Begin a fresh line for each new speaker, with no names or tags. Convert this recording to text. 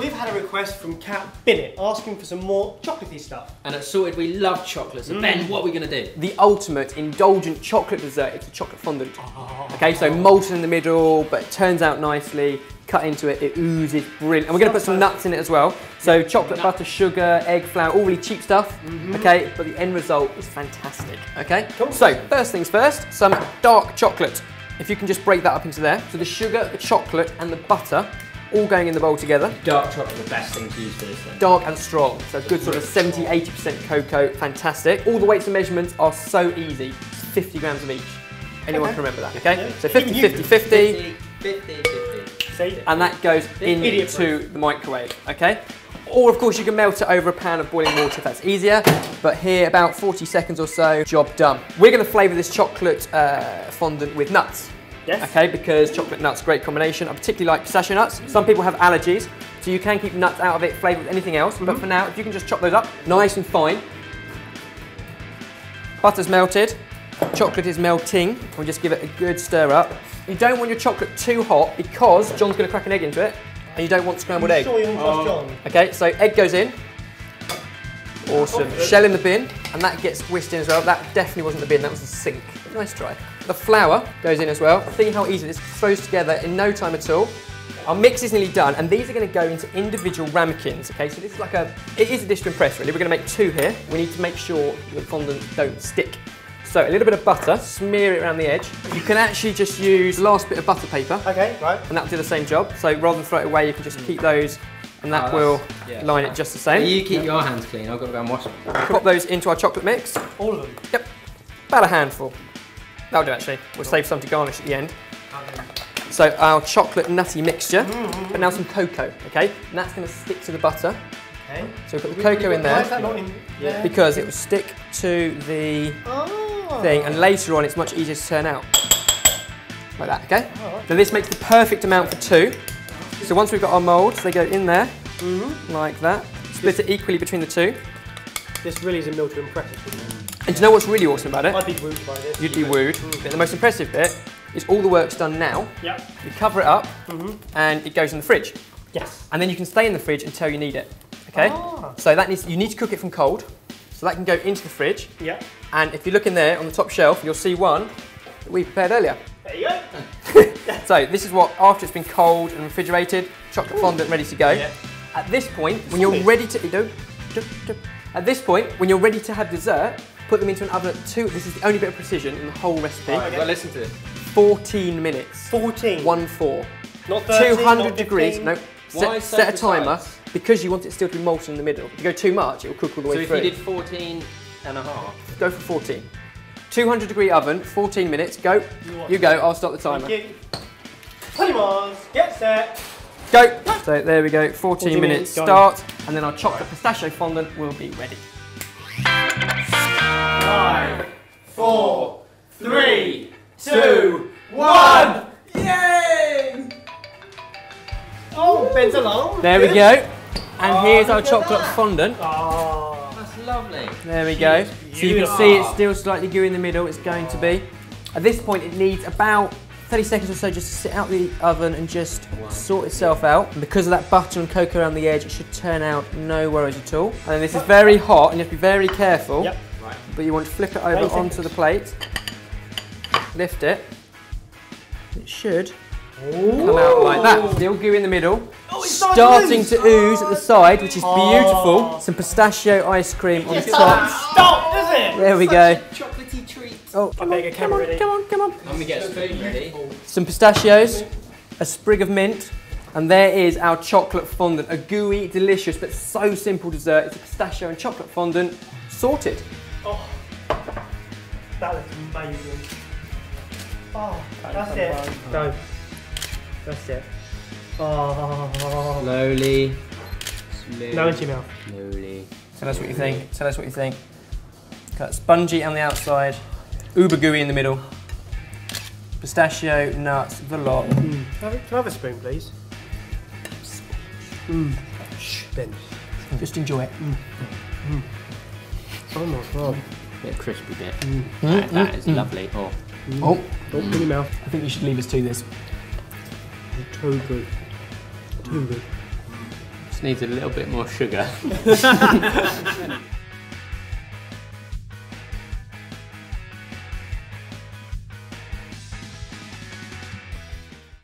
We've had a request from Kat Binnett asking for some more chocolatey stuff.
And at Sorted, we love chocolate. So Ben, what are we going to do?
The ultimate indulgent chocolate dessert is a chocolate fondant. Okay, so molten in the middle, but it turns out nicely. Cut into it, it oozes brilliant. And we're going to put some nuts in it as well. So chocolate, butter, sugar, egg, flour, all really cheap stuff. Okay, but the end result is fantastic. Okay, cool. So first things first, some dark chocolate. If you can just break that up into there. So the sugar, the chocolate, and the butter all going in the bowl together.
Dark chocolate, the best thing to use for this then.
Dark and strong, so a good sort of 70–80% cocoa, fantastic. All the weights and measurements are so easy, it's 50 grams of each. Anyone can remember that, okay? Yeah. So 50, 50, 50.
50, 50.
And that goes into the microwave, okay? Or of course you can melt it over a pan of boiling water if that's easier, but here about 40 seconds or so, job done. We're going to flavour this chocolate fondant with nuts.
Yes.
Okay, because chocolate nuts, great combination. I particularly like pistachio nuts. Some people have allergies, so you can keep nuts out of it, flavoured with anything else. But for now, if you can just chop those up nice and fine. Butter's melted, chocolate is melting. We'll just give it a good stir up. You don't want your chocolate too hot because John's going to crack an egg into it, and you don't want scrambled egg.
Sure you want John?
Okay, so egg goes in. Awesome. Shell in the bin, and that gets whisked in as well. That definitely wasn't the bin, that was the sink. Nice try. The flour goes in as well. See how easy this throws together in no time at all. Our mix is nearly done, and these are going to go into individual ramekins. Okay, so this is like it is a dish to impress really. We're going to make two here. We need to make sure the fondant don't stick. So a little bit of butter, smear it around the edge. You can actually just use the last bit of butter paper.
Okay, right.
And that'll do the same job. So rather than throw it away, you can just keep those, and that will line it just the same.
You keep your hands clean, I've got to go and wash them.
Pop those into our chocolate mix.
All of them?
Yep, about a handful. That'll do actually. We'll save some to garnish at the end. So our chocolate nutty mixture, but now some cocoa, okay? And that's going to stick to the butter. Okay. So we put the cocoa in there.
Why is that not in there?
Because it will stick to the thing, and later on it's much easier to turn out. Like that, okay? So this makes the perfect amount for two. So once we've got our moulds, they go in there, like that. Split it equally between the two.
This really is a meal to impress.
And do you know what's really awesome about it?
I'd be wooed by this.
You'd be wooed. But the most impressive bit is all the work's done now.
Yep.
You cover it up, and it goes in the fridge.
Yes.
And then you can stay in the fridge until you need it. Okay? So that you need to cook it from cold. So that can go into the fridge.
Yeah.
And if you look in there on the top shelf, you'll see one that we prepared earlier.
There you go.
So this is what, after it's been cold and refrigerated, chocolate fondant ready to go. Yeah. At this point, when you're ready to at this point, when you're ready to have dessert, put them into an oven at this is the only bit of precision in the whole recipe.
Right, well, listen to this. 14
minutes.
14.
1-4.
Not 30,
200
not
degrees. No. Set a timer because you want it still to be molten in the middle. If you go too much, it will cook all the way through.
So if you did 14 and a half?
Go for 14. 200 degree oven, 14 minutes. Go. You go. I'll start the timer.
Thank you. 20 miles. Get set.
Go. So there we go. 14 minutes start, and then our chocolate pistachio fondant will be ready.
5, 4, 3, 2, 1. Yay! Oh, Ben's along.
There we go. And here's our chocolate fondant.
Oh,
that's lovely.
There we go. So you can see it's still slightly gooey in the middle. It's going to be. At this point, it needs about 30 seconds or so just to sit out the oven and just sort itself out. And because of that butter and cocoa around the edge, it should turn out no worries at all. And this is very hot, and you have to be very careful.
Yep.
But you want to flip it over onto the plate. Lift it. It should come out like that. Still gooey in the middle.
Oh,
starting to ooze at the side, which is beautiful. Some pistachio ice cream on top.
Stop, is it?
There we go.
Chocolatey treat.
Oh,
I better get camera ready.
Come on, come on.
And we get spoon ready.
Some pistachios, a sprig of mint, and there is our chocolate fondant. A gooey, delicious, but so simple dessert. It's a pistachio and chocolate fondant sorted.
Oh, that looks amazing. Oh, that's it. Go. That's it. Oh.
Slowly. Slowly.
No into your mouth.
Slowly.
Tell us what you think. Tell us what you think. Cut spongy on the outside, uber gooey in the middle. Pistachio, nuts, the lot.
Can I have a spoon, please? Shh, Ben.
Just enjoy it.
Oh my god.
Bit of crispy bit. That is lovely. Oh.
Oh,
in your mouth.
I think you should leave us to this.
Too good. Too good.
Just needs a little bit more sugar.